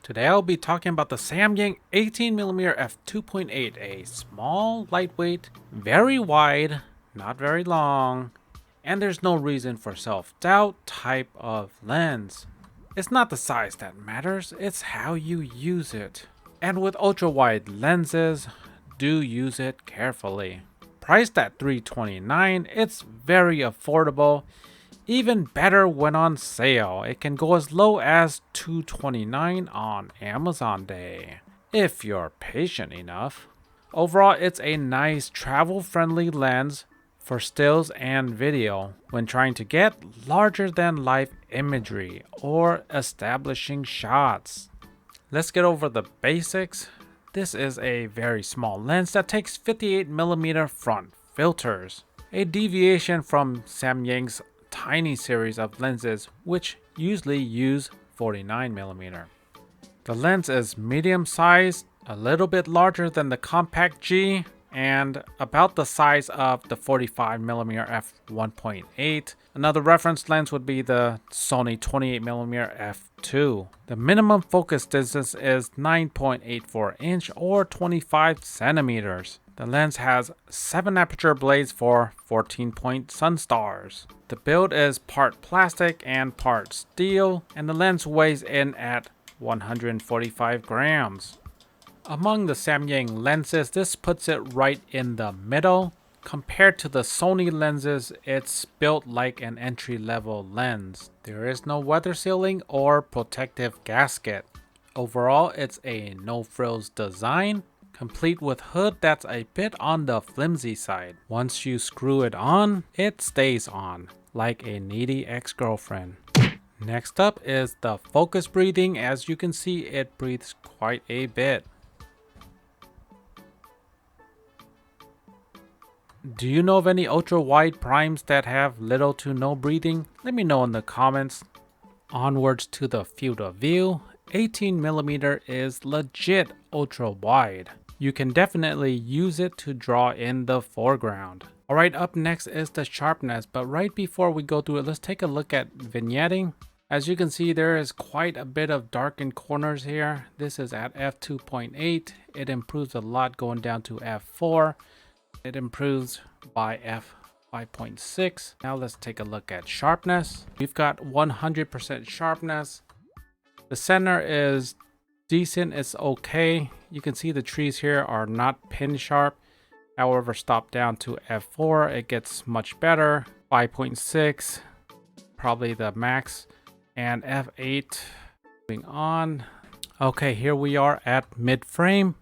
Today I'll be talking about the Samyang 18mm f2.8, a small, lightweight, very wide, not very long, and there's no reason for self-doubt type of lens. It's not the size that matters, it's how you use it. And with ultra-wide lenses, do use it carefully. Priced at $329, it's very affordable. Even better when on sale, it can go as low as $229 on Amazon Day, if you're patient enough. Overall, it's a nice travel-friendly lens for stills and video when trying to get larger-than-life imagery or establishing shots. Let's get over the basics. This is a very small lens that takes 58mm front filters, a deviation from Samyang's tiny series of lenses which usually use 49mm. The lens is medium sized, a little bit larger than the compact G, and about the size of the 45mm f1.8. Another reference lens would be the Sony 28mm f2. The minimum focus distance is 9.84 inch or 25 centimeters. The lens has 7 aperture blades for 14-point sun stars. The build is part plastic and part steel, and the lens weighs in at 145 grams. Among the Samyang lenses, this puts it right in the middle. Compared to the Sony lenses, it's built like an entry-level lens. There is no weather sealing or protective gasket. Overall, it's a no-frills design, complete with hood that's a bit on the flimsy side. Once you screw it on, it stays on, like a needy ex-girlfriend. Next up is the focus breathing. As you can see, it breathes quite a bit. Do you know of any ultra-wide primes that have little to no breathing? Let me know in the comments. Onwards to the field of view. 18mm is legit ultra-wide. You can definitely use it to draw in the foreground. Alright, up next is the sharpness, but right before we go through it, let's take a look at vignetting. As you can see, there is quite a bit of darkened corners here. This is at f2.8. It improves a lot going down to f4. It improves by f5.6. Now let's take a look at sharpness. We've got 100% sharpness. The center is decent, it's okay. You can see the trees here are not pin sharp. However, stop down to f4, it gets much better. 5.6, probably the max. And f8, moving on. Okay, here we are at mid frame.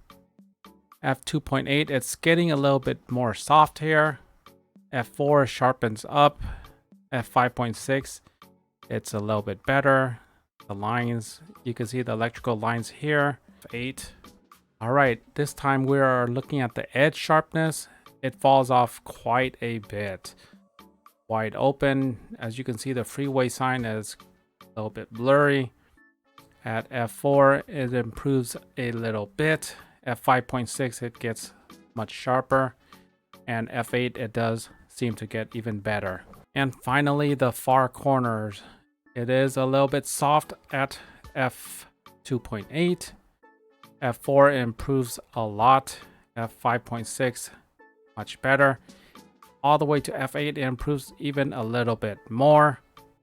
f2.8, it's getting a little bit more soft here. f4 sharpens up. f5.6, it's a little bit better. The lines, you can see the electrical lines here. 8. All right, this time we are looking at the edge sharpness. It falls off quite a bit. Wide open, as you can see, the freeway sign is a little bit blurry. At f4, it improves a little bit. f5.6, it gets much sharper. And f8, it does seem to get even better. And finally, the far corners. It is a little bit soft at f2.8. f4 improves a lot. f5.6 much better. All the way to f8 it improves even a little bit more.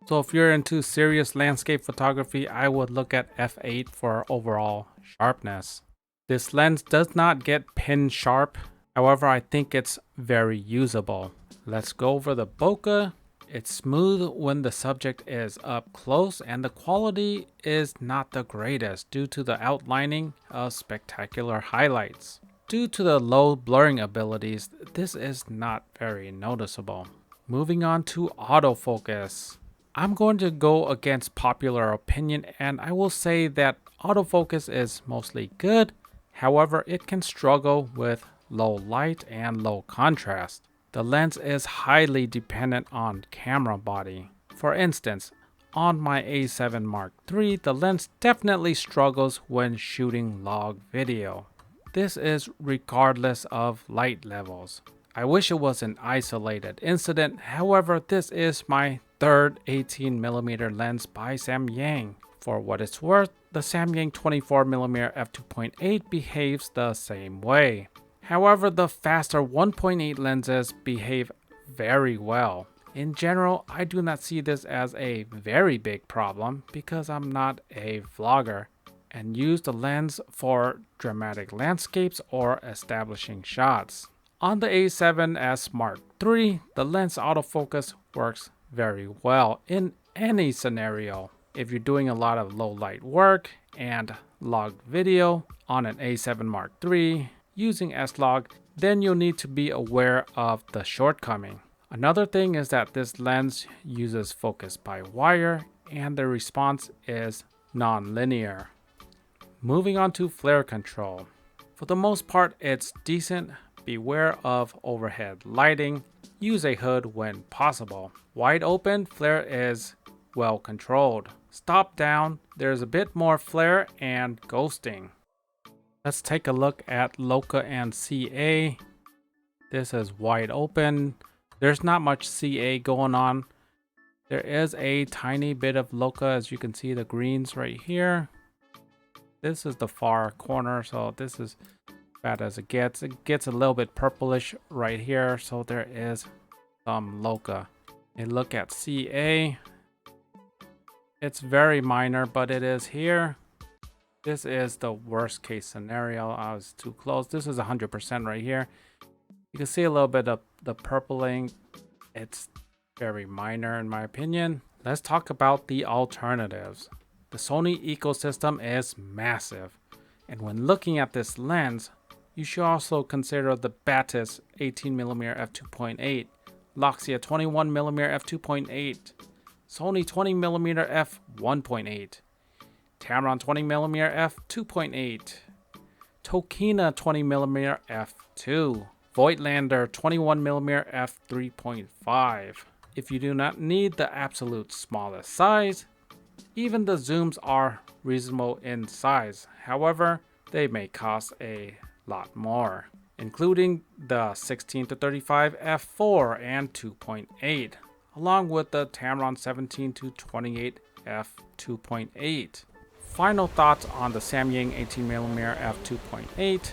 So if you're into serious landscape photography, I would look at f8 for overall sharpness. This lens does not get pin sharp. However, I think it's very usable. Let's go over the bokeh. It's smooth when the subject is up close, and the quality is not the greatest due to the outlining of spectacular highlights. Due to the low blurring abilities, this is not very noticeable. Moving on to autofocus. I'm going to go against popular opinion, and I will say that autofocus is mostly good. However, it can struggle with low light and low contrast. The lens is highly dependent on camera body. For instance, on my A7 Mark III, the lens definitely struggles when shooting log video. This is regardless of light levels. I wish it was an isolated incident. However, this is my third 18mm lens by Samyang. For what it's worth, the Samyang 24mm f2.8 behaves the same way. However, the faster 1.8 lenses behave very well. In general, I do not see this as a very big problem because I'm not a vlogger and use the lens for dramatic landscapes or establishing shots. On the A7S Mark III, the lens autofocus works very well in any scenario. If you're doing a lot of low light work and logged video on an A7 Mark III using S-Log, then you'll need to be aware of the shortcoming. Another thing is that this lens uses focus by wire and the response is non-linear. Moving on to flare control. For the most part, it's decent. Beware of overhead lighting. Use a hood when possible. Wide open, flare is well controlled. Stop down, there's a bit more flare and ghosting. Let's take a look at Loca and CA. This is wide open. There's not much CA going on. There is a tiny bit of Loca, as you can see the greens right here. This is the far corner, so this is bad as it gets. It gets a little bit purplish right here, so there is some Loca. A look at CA. It's very minor, but it is here. This is the worst case scenario. I was too close. This is 100% right here. You can see a little bit of the purpling. It's very minor in my opinion. Let's talk about the alternatives. The Sony ecosystem is massive. And when looking at this lens, you should also consider the Batis 18mm f2.8, Loxia 21mm f2.8, Sony 20mm f1.8, Tamron 20mm f2.8, Tokina 20mm f2, Voigtlander 21mm f3.5. If you do not need the absolute smallest size, even the zooms are reasonable in size. However, they may cost a lot more, including the 16 to 35 f4 and 2.8, along with the Tamron 17 to 28 f2.8. Final thoughts on the Samyang 18mm f2.8.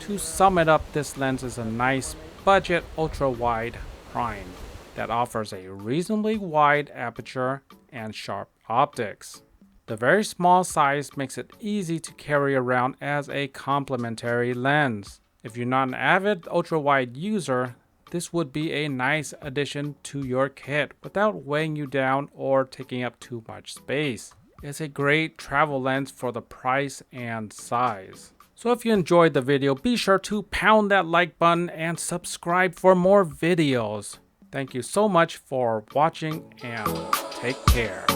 To sum it up, this lens is a nice budget ultra-wide prime that offers a reasonably wide aperture and sharp optics. The very small size makes it easy to carry around as a complementary lens. If you're not an avid ultra-wide user, this would be a nice addition to your kit without weighing you down or taking up too much space. It's a great travel lens for the price and size. So if you enjoyed the video, be sure to pound that like button and subscribe for more videos. Thank you so much for watching and take care.